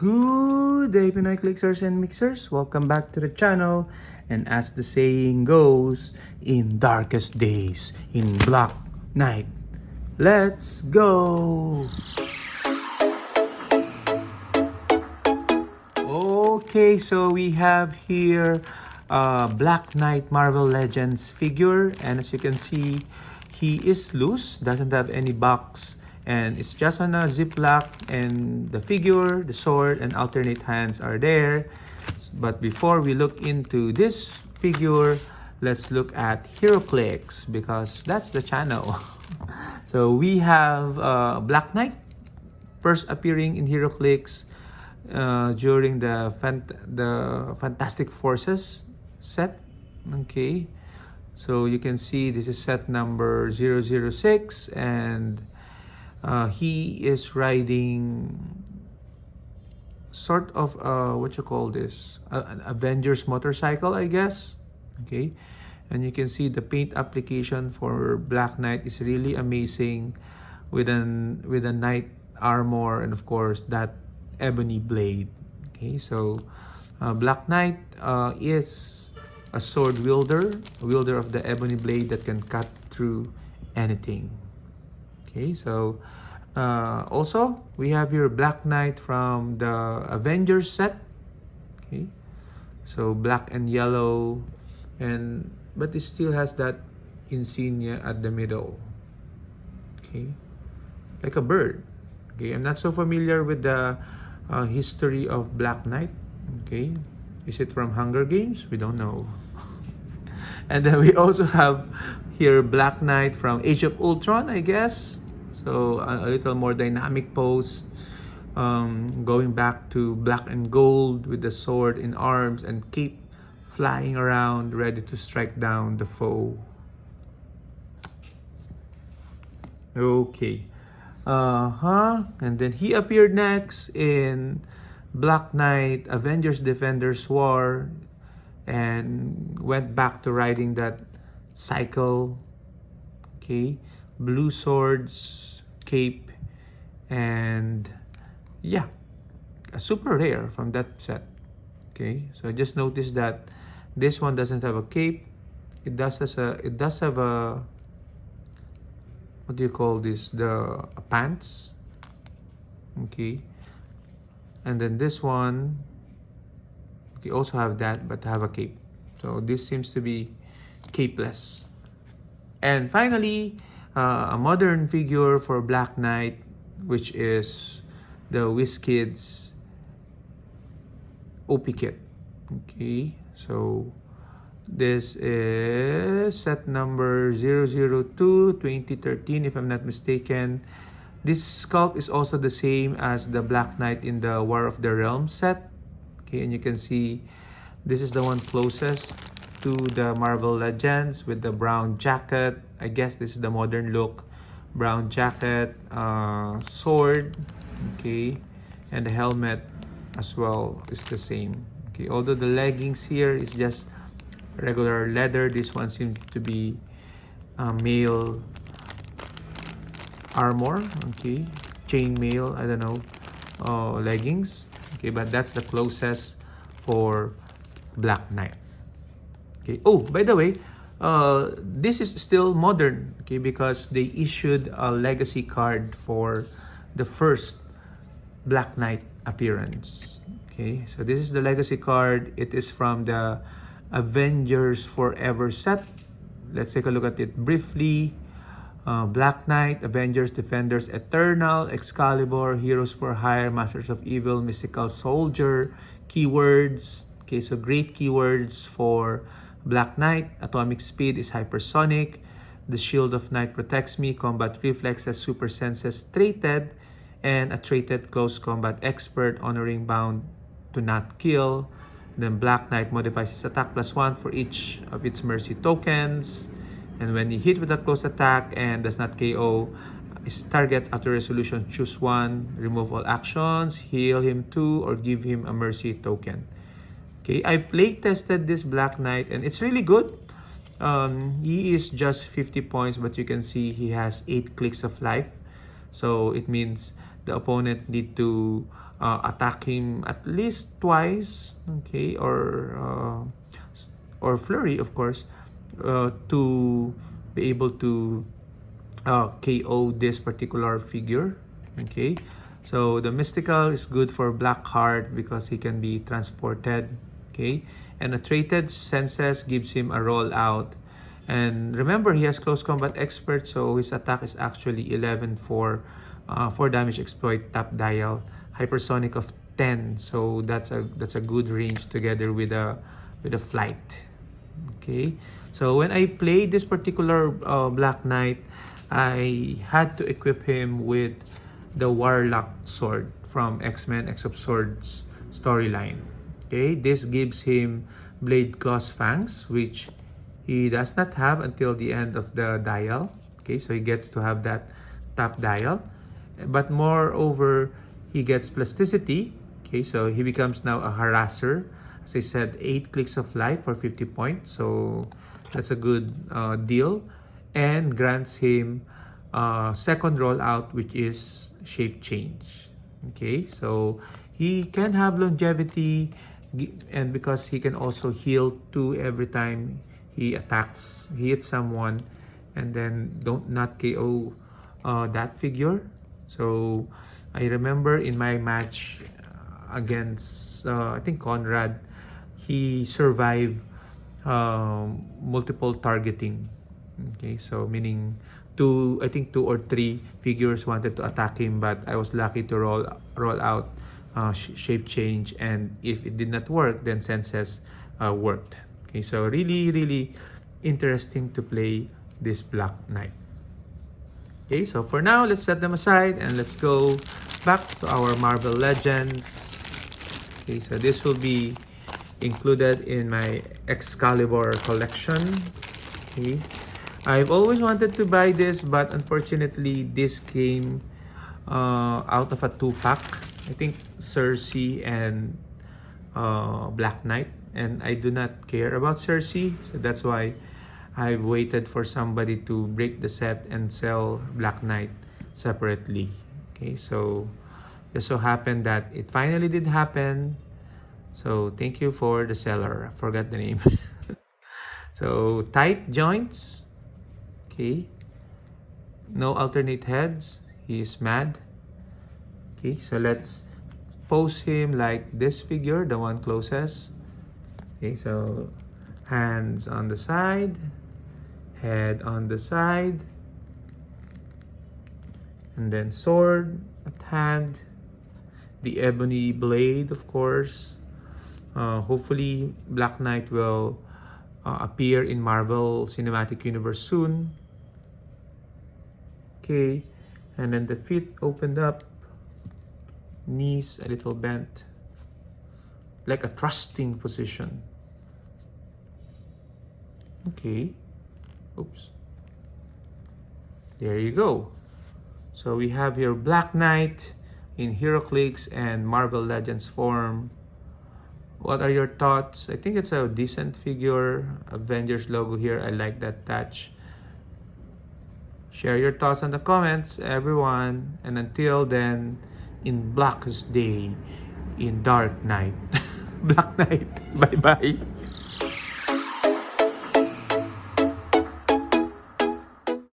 Good day, Pinoy Clixers and Mixers. Welcome back to the channel. And as the saying goes, in darkest days, in black night, let's go! Okay, so we have here Black Knight Marvel Legends figure, and as you can see, he is loose, doesn't have any box, and it's just on a ziplock, and the figure, the sword, and alternate hands are there. But before we look into this figure, let's look at Heroclix, because that's the channel. So we have Black Knight, first appearing in Heroclix during the Fantastic Forces set. Okay, so you can see this is set number 006, and he is riding sort of what you call this, an Avengers motorcycle, I guess. Okay, and you can see the paint application for Black Knight is really amazing, with a knight armor, and of course that ebony blade. Okay, so Black Knight is a sword wielder of the ebony blade that can cut through anything. Okay, so also we have here Black Knight from the Avengers set. Okay, so black and yellow, but it still has that insignia at the middle. Okay, like a bird. Okay, I'm not so familiar with the history of Black Knight. Okay, is it from Hunger Games? We don't know. And then we also have here Black Knight from Age of Ultron, I guess. So a little more dynamic pose, going back to black and gold with the sword in arms and cape flying around, ready to strike down the foe. Okay. And then he appeared next in Black Knight Avengers Defenders War, and went back to riding that cycle. Okay, blue swords, cape, and yeah, a super rare from that set. Okay, so just notice that this one doesn't have a cape. It does have a, what do you call this, the pants. Okay, and then this one, they also have that, but have a cape. So this seems to be capeless. And finally, a modern figure for Black Knight, which is the WizKids OP kit. Okay, so this is set number 002 2013, if I'm not mistaken. This sculpt is also the same as the Black Knight in the War of the Realms set. Okay, and you can see this is the one closest to the Marvel Legends, with the brown jacket. I guess this is the modern look. Brown jacket, sword, okay, and the helmet as well is the same. Okay, although the leggings here is just regular leather, this one seems to be male armor. Okay, chain mail, I don't know, leggings. Okay, but that's the closest for Black Knight. Okay, oh, by the way, this is still modern, okay, because they issued a legacy card for the first Black Knight appearance. Okay, so this is the legacy card. It is from the Avengers Forever set. Let's take a look at it briefly. Black Knight, Avengers, Defenders, Eternal, Excalibur, Heroes for Hire, Masters of Evil, Mystical Soldier. Keywords. Okay, so great keywords for Black Knight. Atomic speed is hypersonic. The shield of night protects me. Combat reflexes, super senses traded, and a traded close combat expert, honoring bound to not kill. Then Black Knight modifies his attack +1 for each of its mercy tokens. And when he hit with a close attack and does not KO his targets after resolution, choose one, remove all actions, heal him 2, or give him a mercy token. Okay, I play tested this Black Knight and it's really good. He is just 50 points, but you can see he has 8 clicks of life. So it means the opponent need to attack him at least twice, okay, or flurry, of course, to be able to KO this particular figure. Okay, so the mystical is good for Blackheart because he can be transported. Okay, and a traded senses gives him a roll out. And remember, he has close combat expert, so his attack is actually 11 for 4 damage exploit top dial, hypersonic of 10. So that's a good range together with a flight. Okay, so when I played this particular Black Knight, I had to equip him with the Warlock sword from X-Men X of Swords storyline. Okay, this gives him Blade Claws Fangs, which he does not have until the end of the dial. Okay, so he gets to have that top dial. But moreover, he gets plasticity. Okay, so he becomes now a harasser. As I said, 8 clicks of life for 50 points. So that's a good deal. And grants him second rollout, which is shape change. Okay, so he can have longevity, and because he can also heal 2 every time he hits someone, and then don't not KO that figure. So I remember in my match against I think Conrad, he survived multiple targeting. Okay, so meaning I think 2 or 3 figures wanted to attack him, but I was lucky to roll out shape change, and if it did not work, then senses worked. Okay, so really interesting to play this Black Knight. Okay, so for now, let's set them aside and let's go back to our Marvel Legends. Okay, so this will be included in my Excalibur collection. Okay, I've always wanted to buy this, but unfortunately, this came out of a 2-pack. I think Cersei and Black Knight, and I do not care about Cersei, so that's why I've waited for somebody to break the set and sell Black Knight separately. Okay, so just so happened that it finally did happen. So thank you for the seller. I forgot the name. So tight joints. Okay. No alternate heads. He is mad. Okay, so let's pose him like this figure, the one closest. Okay, so hands on the side, head on the side, and then sword at hand, the ebony blade, of course. Hopefully Black Knight will appear in Marvel Cinematic Universe soon. Okay, and then the feet opened up, knees a little bent, like a trusting position. Okay, oops, there you go. So we have here Black Knight in Heroclix and Marvel Legends form. What are your thoughts? I think it's a decent figure. Avengers logo here, I like that touch. Share your thoughts in the comments, everyone. And until then, in Blackest Day, in Dark Night. Black Knight, bye-bye.